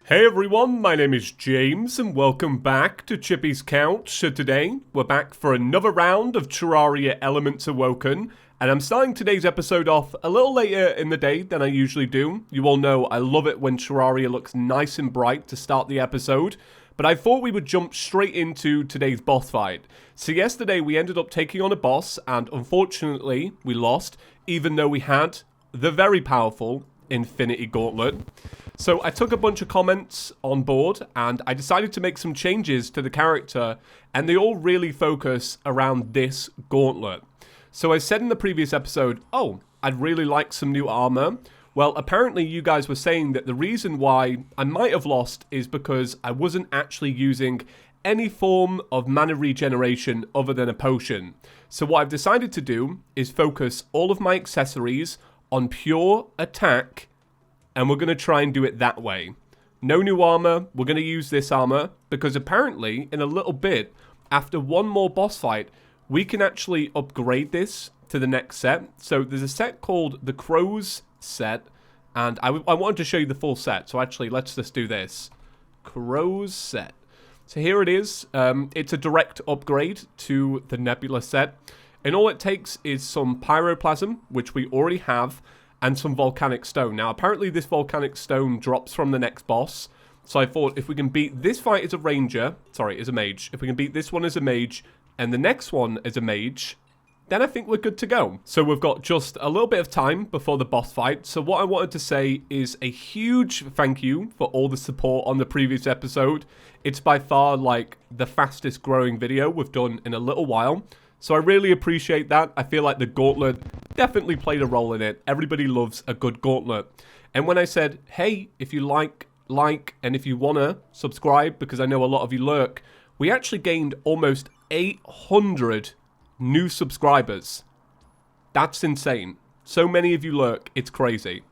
Hey everyone, my name is James and welcome back to ChippysCouch. So today, we're back for another round of Terraria Elements Awoken, and I'm starting today's episode off a little later in the day than I usually do. You all know I love it when Terraria looks nice and bright to start the episode, but I thought we would jump straight into today's boss fight. So yesterday we ended up taking on a boss, and unfortunately we lost, even though we had the very powerful Infinity Gauntlet. So I took a bunch of comments on board and I decided to make some changes to the character, and they all really focus around this gauntlet. So I said in the previous episode, oh, I'd really like some new armor. Well, apparently you guys were saying that the reason why I might have lost is because I wasn't actually using any form of mana regeneration other than a potion. So what I've decided to do is focus all of my accessories on pure attack, and we're going to try and do it that way. No new armor, we're going to use this armor, because apparently, in a little bit, after one more boss fight, we can actually upgrade this to the next set. So there's a set called the Crows set, and I wanted to show you the full set, so actually, let's just do this. Crows set. So here it is. It's a direct upgrade to the Nebula set, and all it takes is some pyroplasm, which we already have, and some volcanic stone. Now, apparently this volcanic stone drops from the next boss. So I thought if we can beat this fight as a ranger, sorry, as a mage, if we can beat this one as a mage, and the next one as a mage, then I think we're good to go. So we've got just a little bit of time before the boss fight. So what I wanted to say is a huge thank you for all the support on the previous episode. It's by far like the fastest growing video we've done in a little while. So I really appreciate that. I feel like the gauntlet definitely played a role in it. Everybody loves a good gauntlet. And when I said, hey, if you like, and if you want to subscribe, because I know a lot of you lurk, we actually gained almost 800 new subscribers. That's insane. So many of you lurk, it's crazy.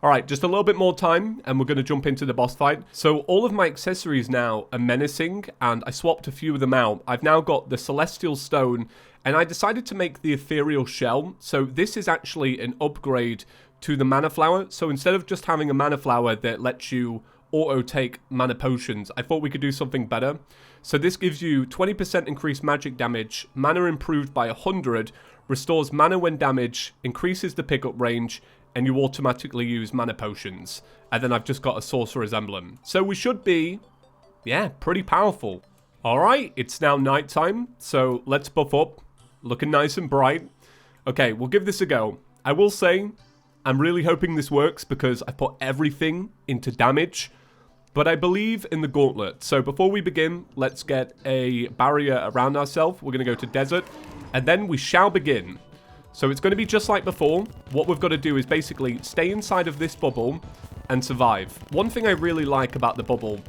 Alright, just a little bit more time, and we're going to jump into the boss fight. So all of my accessories now are menacing, and I swapped a few of them out. I've now got the Celestial Stone, and I decided to make the Ethereal Shell. So this is actually an upgrade to the Mana Flower. So instead of just having a Mana Flower that lets you auto-take Mana Potions, I thought we could do something better. So this gives you 20% increased magic damage, Mana improved by 100, restores Mana when damaged, increases the pickup range, and you automatically use Mana Potions. And then I've just got a Sorcerer's Emblem. So we should be, yeah, pretty powerful. Alright, it's now nighttime, so let's buff up. Looking nice and bright. Okay, we'll give this a go. I will say, I'm really hoping this works because I put everything into damage. But I believe in the gauntlet. So before we begin, let's get a barrier around ourselves. We're going to go to desert, and then we shall begin. So it's going to be just like before. What we've got to do is basically stay inside of this bubble and survive. One thing I really like about the bubble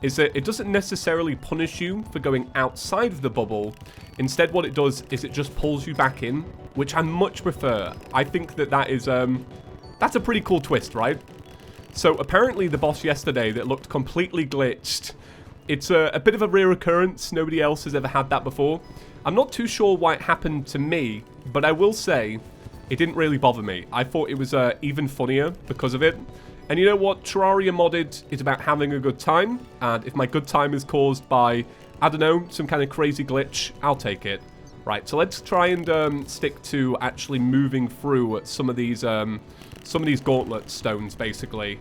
is that it doesn't necessarily punish you for going outside of the bubble. Instead, what it does is it just pulls you back in, which I much prefer. I think that that is, that's a pretty cool twist, right? So apparently the boss yesterday that looked completely glitched, it's a bit of a rare occurrence. Nobody else has ever had that before. I'm not too sure why it happened to me, but I will say it didn't really bother me. I thought it was even funnier because of it. And you know what? Terraria Modded is about having a good time. And if my good time is caused by, I don't know, some kind of crazy glitch, I'll take it. Right, so let's try and stick to actually moving through some of these gauntlet stones, basically.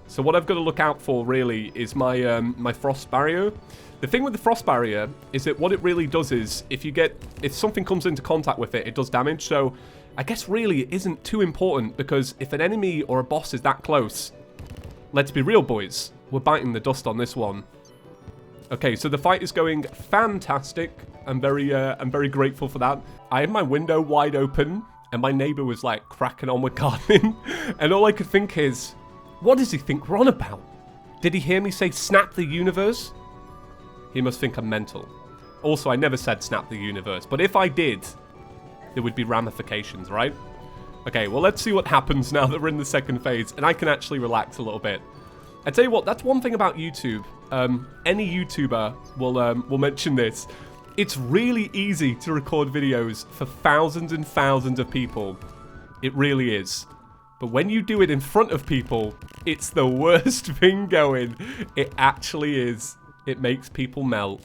So what I've got to look out for, really, is my my frost barrier. The thing with the frost barrier is that what it really does is, if something comes into contact with it, it does damage. So I guess really it isn't too important, because if an enemy or a boss is that close, let's be real, boys, we're biting the dust on this one. Okay, so the fight is going fantastic. I'm very grateful for that. I have my window wide open, and my neighbor was like cracking on with gardening, and all I could think is, what does he think we're on about? Did he hear me say snap the universe? He must think I'm mental. Also, I never said snap the universe, but if I did, there would be ramifications, right? Okay, well, let's see what happens now that we're in the second phase, and I can actually relax a little bit. I tell you what, that's one thing about YouTube. Any YouTuber will mention this. It's really easy to record videos for thousands and thousands of people. It really is. But when you do it in front of people, it's the worst thing going. It actually is. It makes people melt.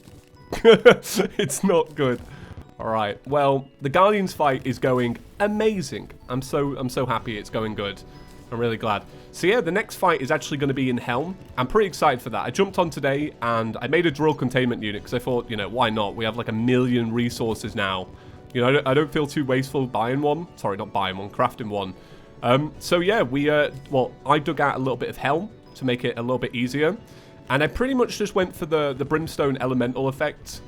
It's not good. All right. Well, the Guardians fight is going amazing. I'm so happy it's going good. I'm really glad. So yeah, the next fight is actually going to be in Hell. I'm pretty excited for that. I jumped on today and I made a drill containment unit because I thought, you know, why not? We have like 1 million resources now. You know, I don't feel too wasteful buying one. Sorry, not buying one, crafting one. So yeah, well, I dug out a little bit of Hell to make it a little bit easier. And I pretty much just went for the Brimstone Elemental effect.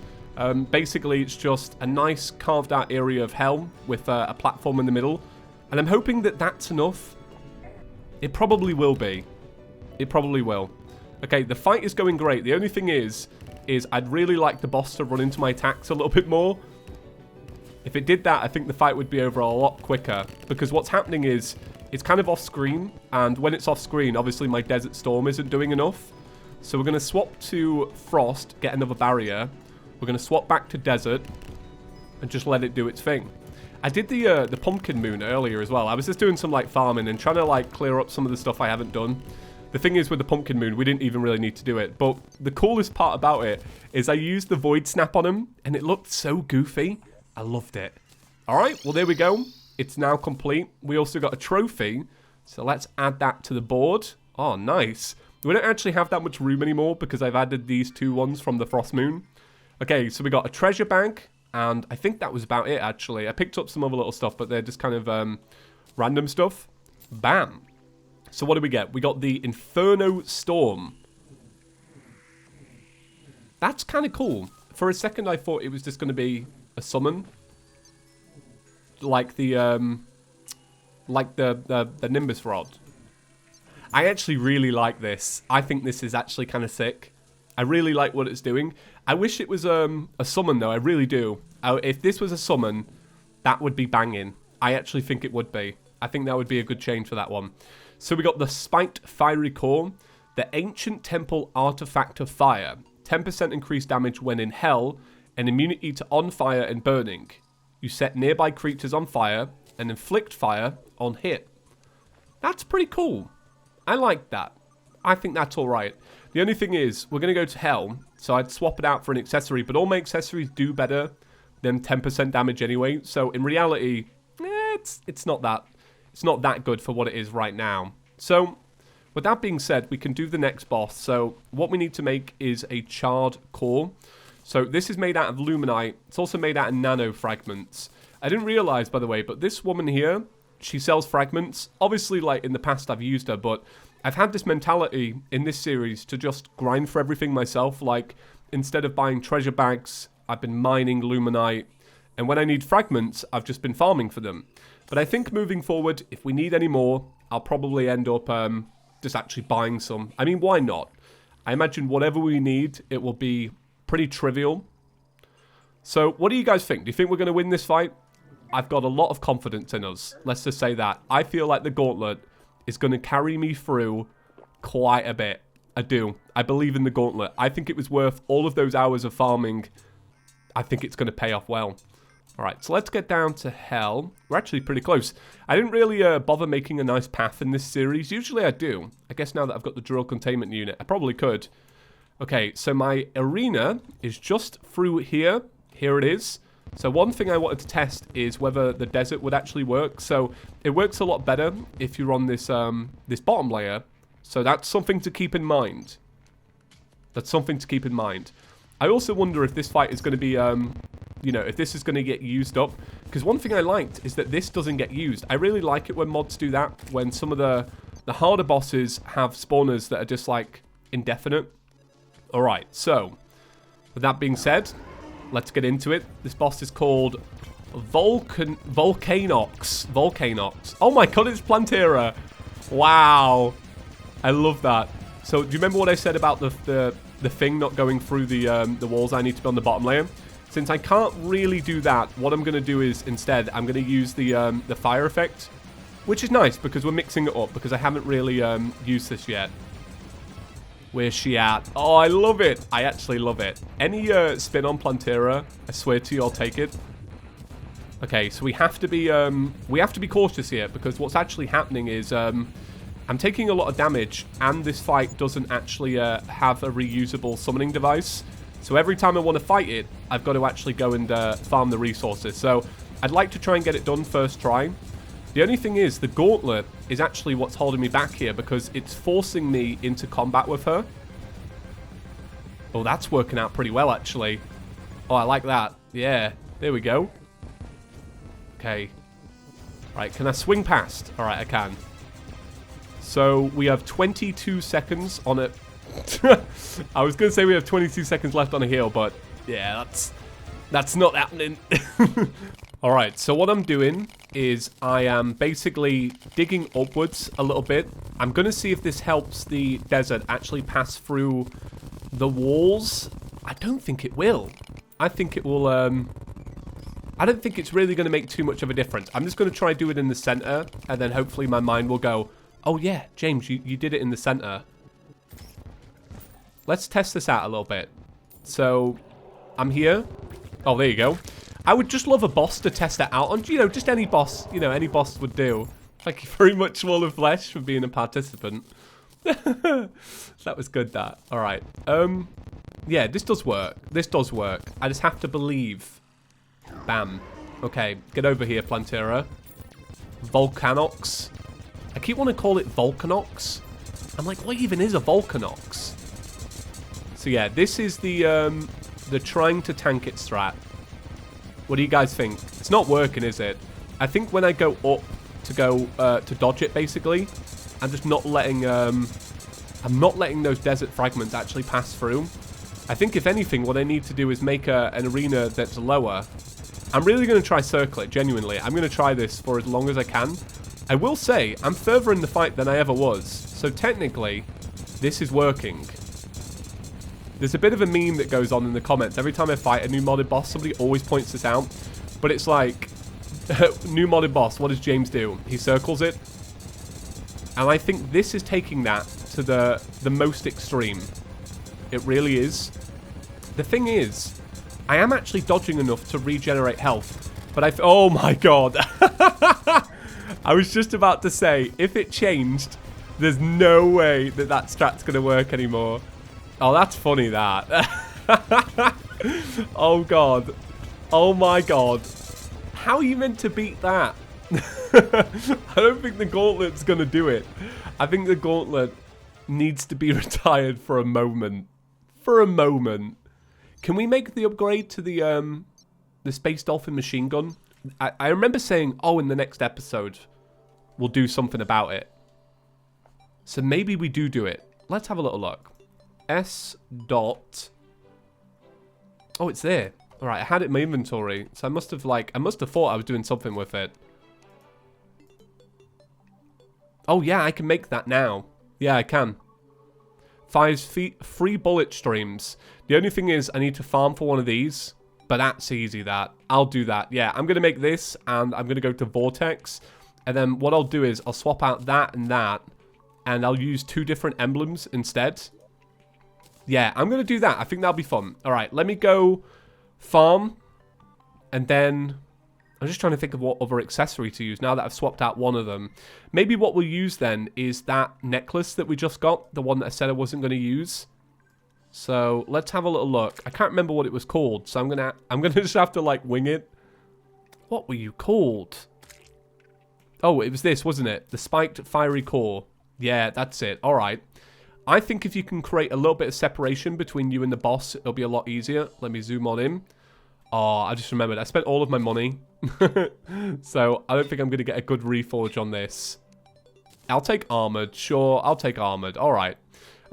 Basically, it's just a nice carved out area of Hell with a platform in the middle. And I'm hoping that that's enough. It probably will be. It probably will. Okay, the fight is going great. The only thing is I'd really like the boss to run into my attacks a little bit more. If it did that, I think the fight would be over a lot quicker. Because what's happening is, it's kind of off screen. And when it's off screen, obviously my Desert Storm isn't doing enough. So we're going to swap to Frost, get another barrier. We're going to swap back to Desert. And just let it do its thing. I did the Pumpkin Moon earlier as well. I was just doing some like farming and trying to like clear up some of the stuff I haven't done. The thing is with the Pumpkin Moon, we didn't even really need to do it. But the coolest part about it is I used the Void Snap on him. And it looked so goofy. I loved it. All right, well, there we go. It's now complete. We also got a trophy. So let's add that to the board. Oh, nice. We don't actually have that much room anymore because I've added these 2 ones from the Frost Moon. Okay, so we got a treasure bag. And I think that was about it, actually. I picked up some other little stuff, but they're just kind of random stuff. Bam. So what do we get? We got the Inferno Storm. That's kind of cool. For a second, I thought it was just going to be a summon, like the Nimbus Rod. I actually really like this. I think this is actually kind of sick. I really like what it's doing. I wish it was a summon though. I really do. If this was a summon, that would be banging. I actually think it would be. I think that would be a good change for that one. So we got the Spiked Fiery Core, the Ancient Temple Artifact of Fire, 10% increased damage when in Hell, and immunity to on fire and burning. You set nearby creatures on fire and inflict fire on hit. That's pretty cool. I like that. I think that's alright. The only thing is, we're going to go to Hell, so I'd swap it out for an accessory, but all my accessories do better than 10% damage anyway, so in reality, it's not that good for what it is right now. So, with that being said, we can do the next boss. So, what we need to make is a charred core. So this is made out of luminite. It's also made out of nano fragments. I didn't realize, by the way, but this woman here, she sells fragments. Obviously, like in the past, I've used her, but I've had this mentality in this series to just grind for everything myself. Like, instead of buying treasure bags, I've been mining luminite. And when I need fragments, I've just been farming for them. But I think moving forward, if we need any more, I'll probably end up just actually buying some. I mean, why not? I imagine whatever we need, it will be pretty trivial. So, what do you guys think? Do you think we're going to win this fight? I've got a lot of confidence in us. Let's just say that. I feel like the Gauntlet is going to carry me through quite a bit. I do. I believe in the Gauntlet. I think it was worth all of those hours of farming. I think it's going to pay off well. Alright, so let's get down to Hell. We're actually pretty close. I didn't really bother making a nice path in this series. Usually I do. I guess now that I've got the drill containment unit, I probably could. Okay, so my arena is just through here. Here it is. So one thing I wanted to test is whether the desert would actually work. So it works a lot better if you're on this this bottom layer. So that's something to keep in mind. That's something to keep in mind. I also wonder if this fight is going to be, you know, if this is going to get used up. Because one thing I liked is that this doesn't get used. I really like it when mods do that. When some of the harder bosses have spawners that are just like indefinite. Alright, so with that being said, let's get into it. This boss is called Volcanox. Oh my god, it's Plantera. Wow. I love that. So, do you remember what I said about the thing not going through the walls? I need to be on the bottom layer. Since I can't really do that, what I'm going to do is, instead, I'm going to use the fire effect. Which is nice, because we're mixing it up, because I haven't really used this yet. Where's she at? Oh, I love it. I actually love it. Any spin on Plantera, I swear to you, I'll take it. Okay, so we have to be cautious here, because what's actually happening is I'm taking a lot of damage, and this fight doesn't actually have a reusable summoning device. So every time I want to fight it, I've got to actually go and farm the resources. So I'd like to try and get it done first try. The only thing is, the Gauntlet is actually what's holding me back here, because it's forcing me into combat with her. Oh, that's working out pretty well, actually. Oh, I like that. Yeah, there we go. Okay. Right, can I swing past? All right, I can. So we have 22 seconds on it. I was going to say we have 22 seconds left on a heal, but yeah, that's not happening. All right, so what I'm doing is I am basically digging upwards a little bit. I'm going to see if this helps the desert actually pass through the walls. I don't think it will. I think it will, I don't think it's really going to make too much of a difference. I'm just going to try and do it in the center, and then hopefully my mind will go, oh yeah, James, you did it in the center. Let's test this out a little bit. So, I'm here. Oh, there you go. I would just love a boss to test it out on. You know, just any boss, any boss would do. Thank you very much, Wall of Flesh, for being a participant. That was good, that. All right. Yeah, this does work. This does work. I just have to believe. Bam. Okay, get over here, Plantera. Volcanox. I keep wanting to call it Volcanox. I'm like, what even is a Volcanox? So yeah, this is the trying to tank it strat. What do you guys think? It's not working, is it? I think when I go up to go to dodge it, basically, I'm just not letting I'm not letting those desert fragments actually pass through. I think if anything, what I need to do is make an arena that's lower. I'm really going to try circle it, genuinely. I'm going to try this for as long as I can. I will say, I'm further in the fight than I ever was. So technically, this is working. There's a bit of a meme that goes on in the comments. Every time I fight a new modded boss, somebody always points this out. But it's like, new modded boss, what does James do? He circles it. And I think this is taking that to the most extreme. It really is. The thing is, I am actually dodging enough to regenerate health. But oh my god. I was just about to say, if it changed, there's no way that that strat's going to work anymore. Oh, that's funny, that. Oh, God. Oh, my God. How are you meant to beat that? I don't think the Gauntlet's going to do it. I think the Gauntlet needs to be retired for a moment. For a moment. Can we make the upgrade to the Space Dolphin machine gun? I remember saying, oh, in the next episode, we'll do something about it. So maybe we do it. Let's have a little look. S dot. Oh, it's there. All right, I had it in my inventory, so I must have thought I was doing something with it. Oh yeah, I can make that now. Yeah, I can. 3 bullet streams. The only thing is, I need to farm for one of these, but that's easy. That I'll do that. Yeah, I'm gonna make this, and I'm gonna go to Vortex, and then what I'll do is I'll swap out that, and I'll use 2 different emblems instead. Yeah, I'm going to do that. I think that'll be fun. All right, let me go farm. And then I'm just trying to think of what other accessory to use now that I've swapped out one of them. Maybe what we'll use then is that necklace that we just got. The one that I said I wasn't going to use. So let's have a little look. I can't remember what it was called. So I'm gonna just have to like wing it. What were you called? Oh, it was this, wasn't it? The spiked fiery core. Yeah, that's it. All right. I think if you can create a little bit of separation between you and the boss, it'll be a lot easier. Let me zoom on in. Oh, I just remembered. I spent all of my money. So I don't think I'm going to get a good reforge on this. I'll take armored. Sure, I'll take armored. All right.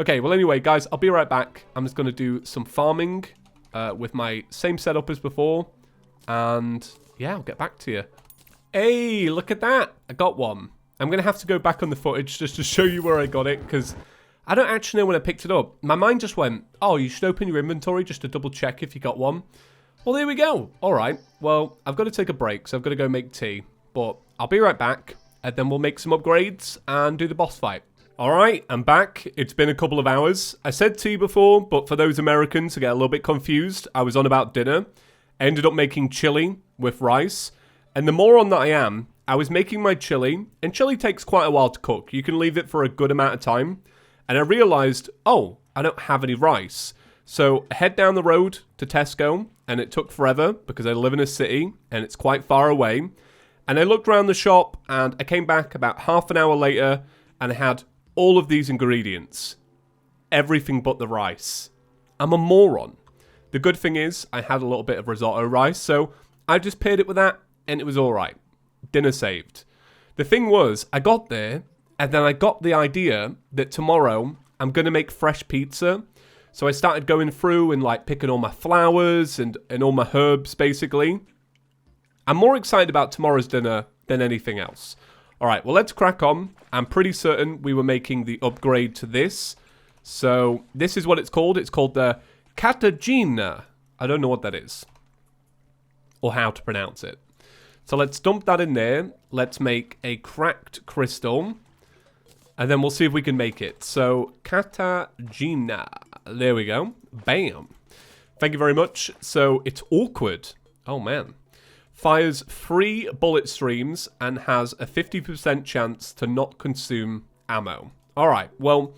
Okay, well, anyway, guys, I'll be right back. I'm just going to do some farming with my same setup as before. And, yeah, I'll get back to you. Hey, look at that. I got one. I'm going to have to go back on the footage just to show you where I got it, because I don't actually know when I picked it up. My mind just went, oh, you should open your inventory just to double check if you got one. Well, there we go. All right. Well, I've got to take a break, so I've got to go make tea. But I'll be right back, and then we'll make some upgrades and do the boss fight. All right, I'm back. It's been a couple of hours. I said tea before, but for those Americans who get a little bit confused, I was on about dinner. I ended up making chili with rice. And the moron that I am, I was making my chili, and chili takes quite a while to cook. You can leave it for a good amount of time. And I realized, oh, I don't have any rice. So I head down the road to Tesco, and it took forever because I live in a city and it's quite far away. And I looked around the shop, and I came back about half an hour later, and I had all of these ingredients. Everything but the rice. I'm a moron. The good thing is, I had a little bit of risotto rice, so I just paired it with that, and it was alright. Dinner saved. The thing was, I got there, and then I got the idea that tomorrow I'm going to make fresh pizza. So I started going through and like picking all my flowers and all my herbs, basically. I'm more excited about tomorrow's dinner than anything else. Alright, well, let's crack on. I'm pretty certain we were making the upgrade to this. So this is what it's called. It's called the Catagina. I don't know what that is. Or how to pronounce it. So let's dump that in there. Let's make a cracked crystal. And then we'll see if we can make it. So, Catagina. There we go. Bam. Thank you very much. So, it's awkward. Oh, man. Fires 3 bullet streams and has a 50% chance to not consume ammo. Alright, well,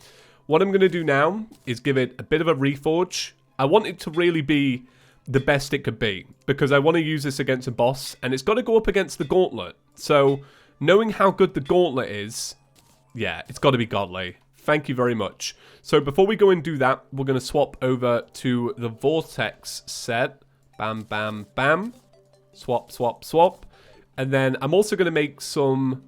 what I'm going to do now is give it a bit of a reforge. I want it to really be the best it could be, because I want to use this against a boss, and it's got to go up against the Gauntlet. So, knowing how good the Gauntlet is, yeah, it's got to be godly. Thank you very much. So, before we go and do that, we're going to swap over to the Vortex set. Bam, bam, bam. Swap, swap, swap. And then I'm also going to make some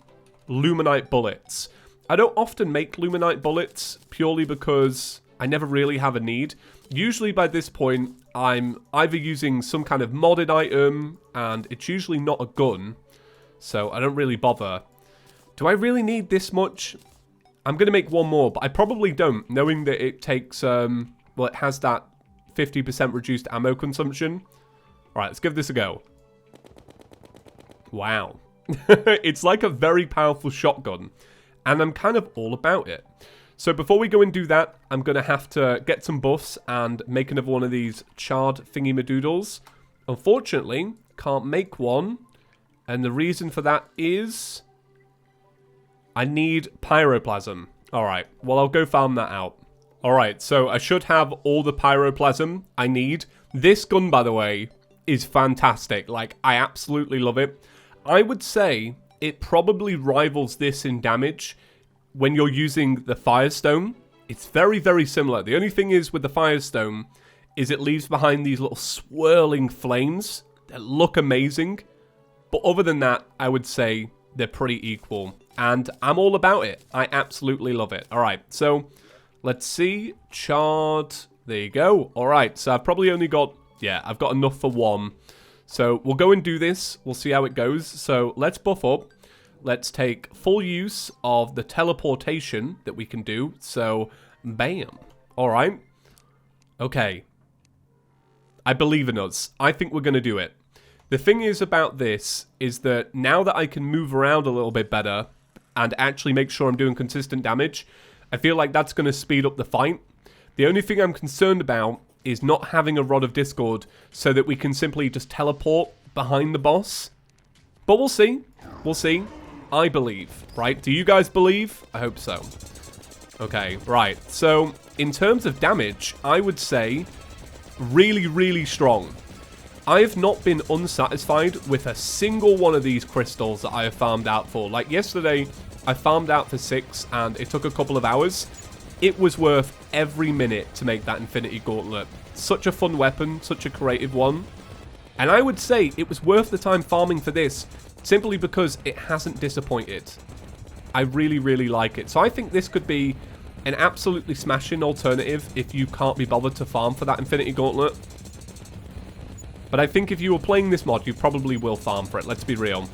Luminite bullets. I don't often make Luminite bullets, purely because I never really have a need. Usually by this point, I'm either using some kind of modded item, and it's usually not a gun, so I don't really bother. Do I really need this much? I'm going to make one more, but I probably don't, knowing that it takes, well, it has that 50% reduced ammo consumption. Alright, let's give this a go. Wow. It's like a very powerful shotgun, and I'm kind of all about it. So before we go and do that, I'm going to have to get some buffs and make another one of these charred thingy-madoodles. Unfortunately, can't make one. And the reason for that is I need pyroplasm. Alright, well, I'll go farm that out. Alright, so I should have all the pyroplasm I need. This gun, by the way, is fantastic. Like, I absolutely love it. I would say it probably rivals this in damage. When you're using the Firestone, it's very, very similar. The only thing is with the Firestone is it leaves behind these little swirling flames that look amazing. But other than that, I would say they're pretty equal. And I'm all about it. I absolutely love it. All right, so let's see. Charred. There you go. All right, so I've probably only got, yeah, I've got enough for one. So we'll go and do this. We'll see how it goes. So let's buff up. Let's take full use of the teleportation that we can do. So, bam. Alright. Okay. I believe in us. I think we're going to do it. The thing is about this is that now that I can move around a little bit better and actually make sure I'm doing consistent damage, I feel like that's going to speed up the fight. The only thing I'm concerned about is not having a Rod of Discord so that we can simply just teleport behind the boss. But we'll see. We'll see. I believe, right? Do you guys believe? I hope so. Okay, right. So, in terms of damage, I would say really, really strong. I have not been unsatisfied with a single one of these crystals that I have farmed out for. Like yesterday, I farmed out for 6 and it took a couple of hours. It was worth every minute to make that Infinity Gauntlet. Such a fun weapon, such a creative one. And I would say it was worth the time farming for this, simply because it hasn't disappointed. I really, really like it. So I think this could be an absolutely smashing alternative if you can't be bothered to farm for that Infinity Gauntlet. But I think if you were playing this mod, you probably will farm for it, let's be real.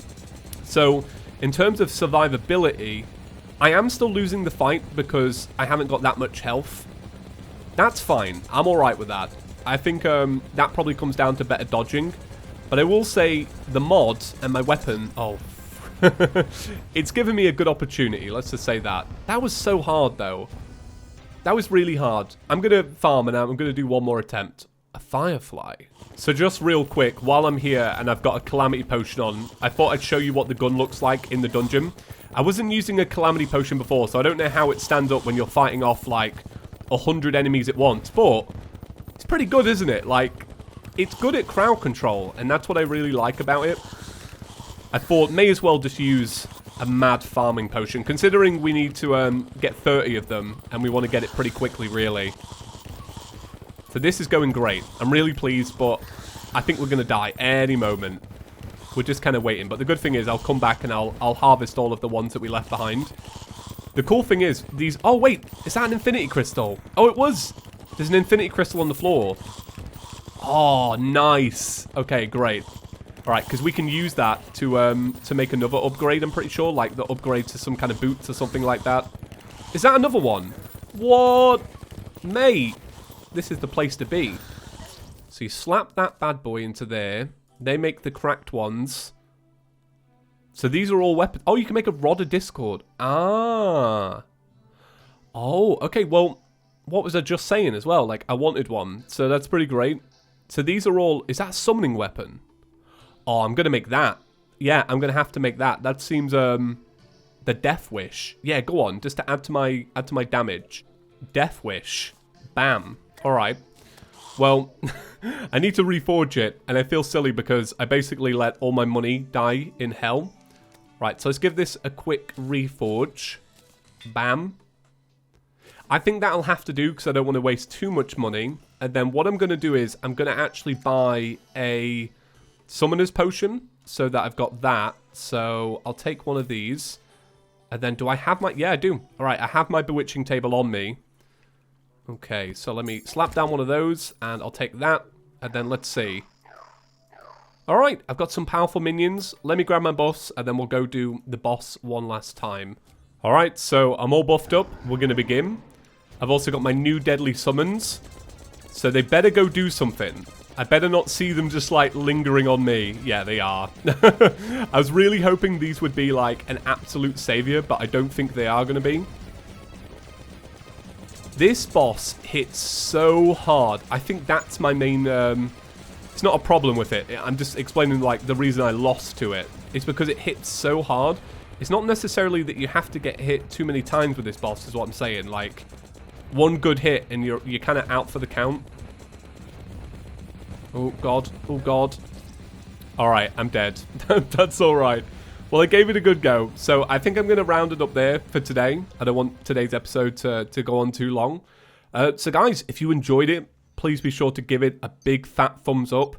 So, in terms of survivability, I am still losing the fight because I haven't got that much health. That's fine. I'm alright with that. I think that probably comes down to better dodging. But I will say the mod and my weapon, oh, it's given me a good opportunity, let's just say that. That was so hard though. That was really hard. I'm going to farm and I'm going to do one more attempt. A firefly. So just real quick, while I'm here and I've got a calamity potion on, I thought I'd show you what the gun looks like in the dungeon. I wasn't using a calamity potion before, so I don't know how it stands up when you're fighting off like 100 enemies at once, but it's pretty good, isn't it? Like, it's good at crowd control, and that's what I really like about it. I thought may as well just use a mad farming potion, considering we need to get 30 of them, and we want to get it pretty quickly, really. So this is going great. I'm really pleased, but I think we're going to die any moment. We're just kind of waiting. But the good thing is I'll come back and I'll harvest all of the ones that we left behind. The cool thing is these... Oh, wait. Is that an infinity crystal? Oh, it was. There's an infinity crystal on the floor. Oh, nice. Okay, great. All right, because we can use that to make another upgrade, I'm pretty sure. Like the upgrade to some kind of boots or something like that. Is that another one? What? Mate. This is the place to be. So you slap that bad boy into there. They make the cracked ones. So these are all weapons. Oh, you can make a rod of discord. Ah. Oh, okay. Well, what was I just saying as well? Like, I wanted one. So that's pretty great. So these are all... Is that a summoning weapon? Oh, I'm going to make that. Yeah, I'm going to have to make that. That seems, the Death Wish. Yeah, go on. Just to add to my damage. Death Wish. Bam. All right. Well, I need to reforge it, and I feel silly because I basically let all my money die in hell. Right, so let's give this a quick reforge. Bam. I think that'll have to do because I don't want to waste too much money. And then what I'm going to do is I'm going to actually buy a summoner's potion so that I've got that. So I'll take one of these. And then do I have my... Yeah, I do. All right, I have my bewitching table on me. Okay, so let me slap down one of those, and I'll take that, and then let's see. Alright, I've got some powerful minions. Let me grab my boss, and then we'll go do the boss one last time. Alright, so I'm all buffed up. We're going to begin. I've also got my new deadly summons. So they better go do something. I better not see them just, like, lingering on me. Yeah, they are. I was really hoping these would be, like, an absolute savior, but I don't think they are going to be. This boss hits so hard. I think that's my main... it's not a problem with it. I'm just explaining, like, the reason I lost to it. It's because it hits so hard. It's not necessarily that you have to get hit too many times with this boss, is what I'm saying. Like, one good hit and you're kind of out for the count. Oh, God. Oh, God. All right, I'm dead. That's all right. Well, I gave it a good go, so I think I'm going to round it up there for today. I don't want today's episode to go on too long. So guys, if you enjoyed it, please be sure to give it a big fat thumbs up.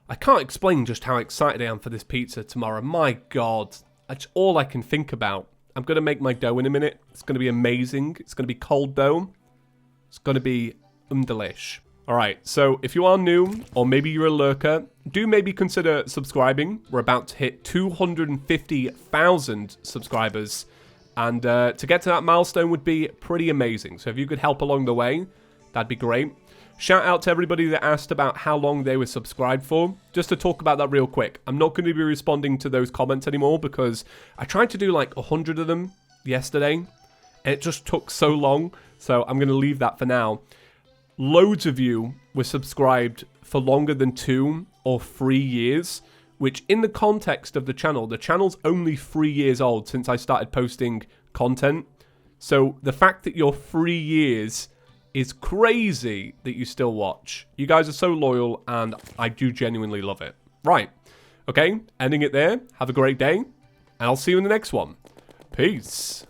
I can't explain just how excited I am for this pizza tomorrow. My God, that's all I can think about. I'm going to make my dough in a minute. It's going to be amazing. It's going to be cold dough. It's going to be delish. Alright, so if you are new, or maybe you're a lurker, do maybe consider subscribing. We're about to hit 250,000 subscribers, and to get to that milestone would be pretty amazing. So if you could help along the way, that'd be great. Shout out to everybody that asked about how long they were subscribed for. Just to talk about that real quick, I'm not going to be responding to those comments anymore because I tried to do like 100 of them yesterday, and it just took so long, so I'm going to leave that for now. Loads of you were subscribed for longer than 2 or 3 years, which in the context of the channel's only 3 years old since I started posting content. So the fact that you're 3 years is crazy that you still watch. You guys are so loyal, and I do genuinely love it. Right. Okay, ending it there. Have a great day, and I'll see you in the next one. Peace.